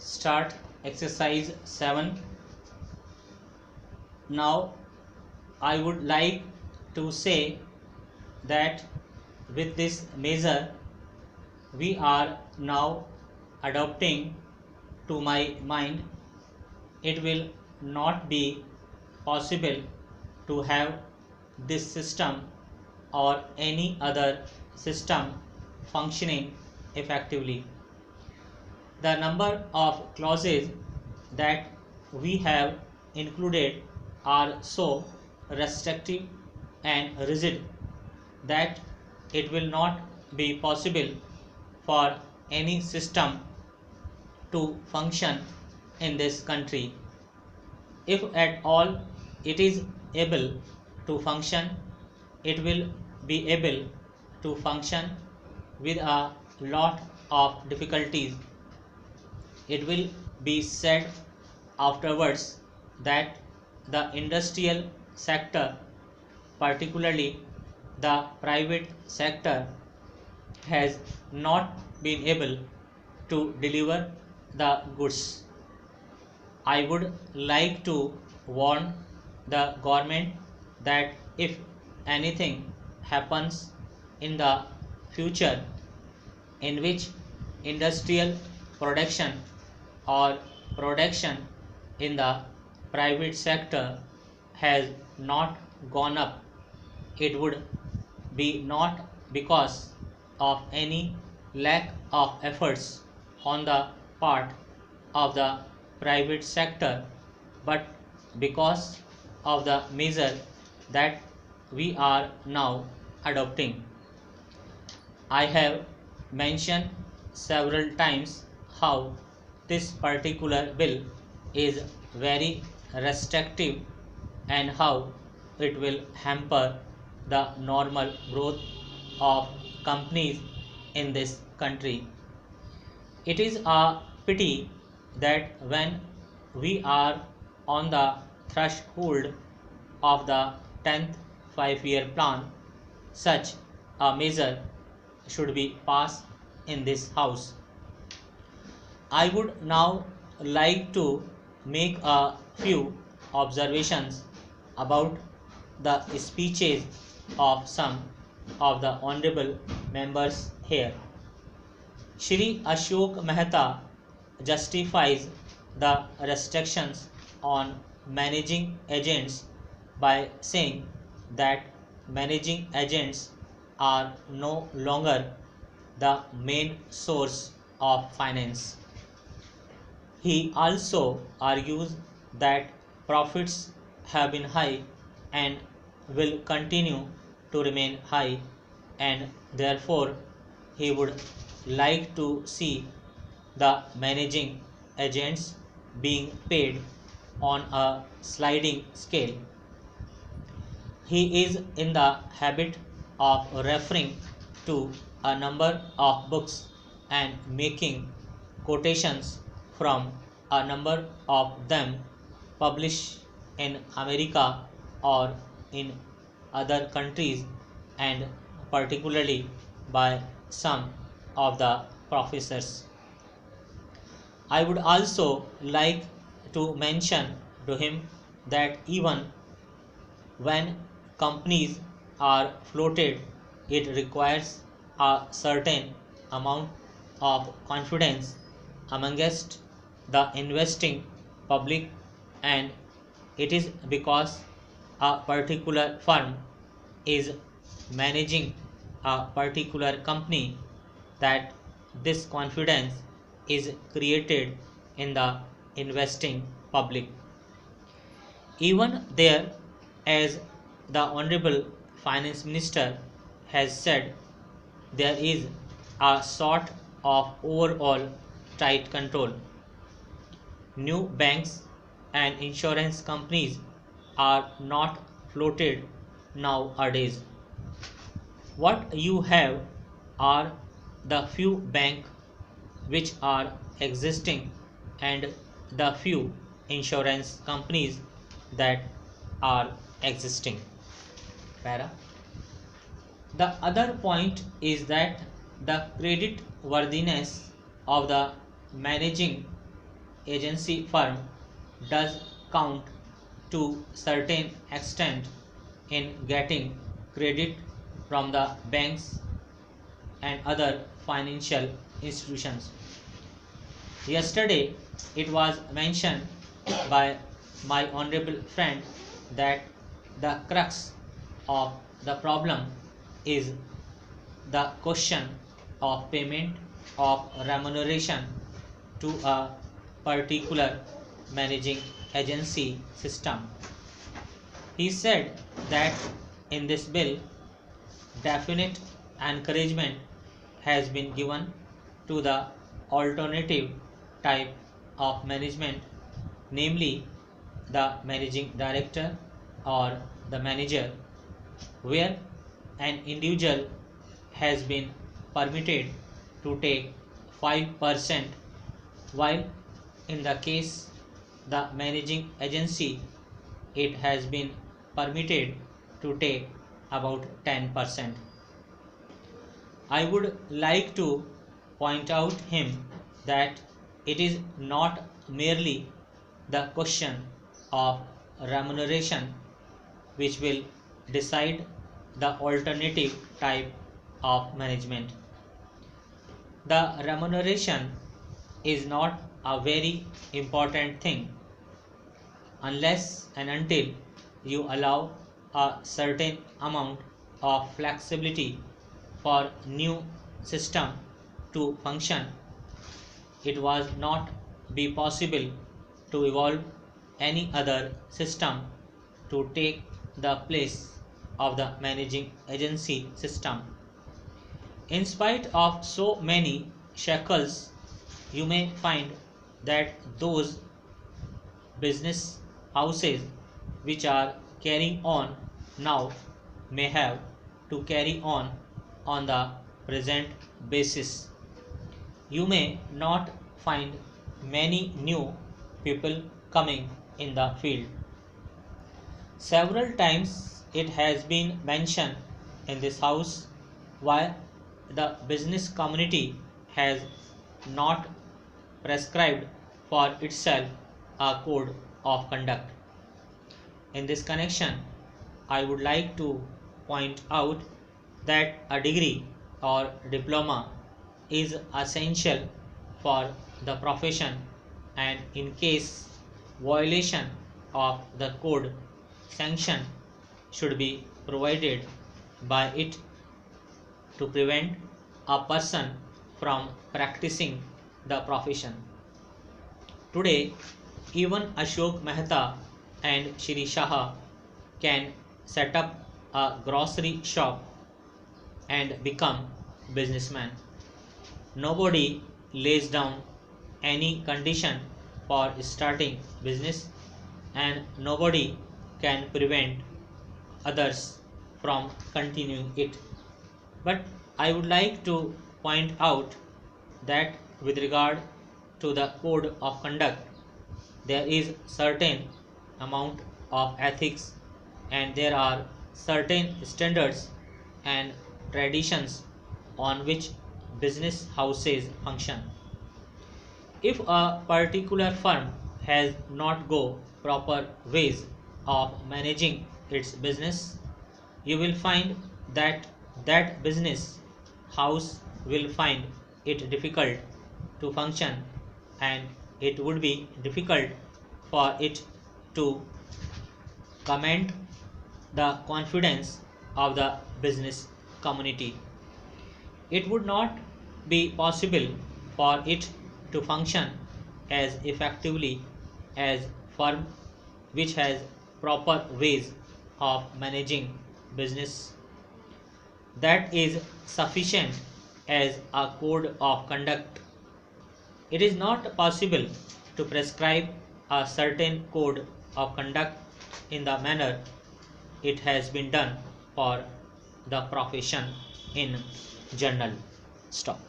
start exercise 7. Now I would like to say that with this measure we are now adopting, to my mind it will not be possible to have this system or any other system functioning effectively. The number of clauses that we have included are so restrictive and rigid that it will not be possible for any system to function in this country. If at all it is able to function, it will be able to function with a lot of difficulties. It will be said afterwards that the industrial sector, particularly the private sector, has not been able to deliver the goods. I would like to warn the government that if anything happens in the future in which industrial production or production in the private sector has not gone up, it would be not because of any lack of efforts on the part of the private sector, but because of the measure that we are now adopting. I have mentioned several times how this particular bill is very restrictive and how it will hamper the normal growth of companies in this country. It is a pity that when we are on the threshold of the 10th 5-year plan, such a measure should be passed in this house. I would now like to make a few observations about the speeches of some of the honorable members here. Shri Ashok Mehta justifies the restrictions on managing agents by saying that managing agents are no longer the main source of finance. He also argues that profits have been high and will continue to remain high, and therefore he would like to see the managing agents being paid on a sliding scale. He is in the habit of referring to a number of books and making quotations from a number of them published in America or in other countries, and particularly by some of the professors. I would also like to mention to him that even when companies are floated, it requires a certain amount of confidence amongst the investing public, and it is because a particular firm is managing a particular company that this confidence is created in the investing public. Even there, as the Honorable Finance Minister has said, there is a sort of overall tight control. New banks and insurance companies are not floated nowadays. What you have are the few banks which are existing and the few insurance companies that are existing. Para. The other point is that the credit worthiness of the managing agency firm does count to certain extent in getting credit from the banks and other financial institutions. Yesterday, it was mentioned by my honorable friend that the crux of the problem is the question of payment of remuneration to a particular managing agency system. He said that in this bill, definite encouragement has been given to the alternative type of management, namely the managing director or the manager, where an individual has been permitted to take 5%, while in the case the managing agency it has been permitted to take about 10%. I would like to point out him that it is not merely the question of remuneration which will decide the alternative type of management. The remuneration is not a very important thing unless and until you allow a certain amount of flexibility for new system to function. It was not be possible to evolve any other system to take the place of the managing agency system. In spite of so many shackles, you may find that those business houses which are carrying on now may have to carry on the present basis. You may not find many new people coming in the field. Several times it has been mentioned in this house why the business community has not prescribed for itself a code of conduct. In this connection, I would like to point out that a degree or diploma is essential for the profession, and in case violation of the code, sanction should be provided by it to prevent a person from practicing the profession. Today, even Ashok Mehta and Shri Shah can set up a grocery shop and become businessmen. Nobody lays down any condition for starting business, and nobody can prevent others from continuing it. But I would like to point out that with regard to the code of conduct, there is certain amount of ethics and there are certain standards and traditions on which business houses function. If a particular firm has not go proper ways of managing its business, you will find that that business house will find it difficult to function, and it would be difficult for it to command the confidence of the business community. It would not be possible for it to function as effectively as firm which has proper ways of managing business. That is sufficient as a code of conduct. It is not possible to prescribe a certain code of conduct in the manner it has been done for the profession in general. Stop.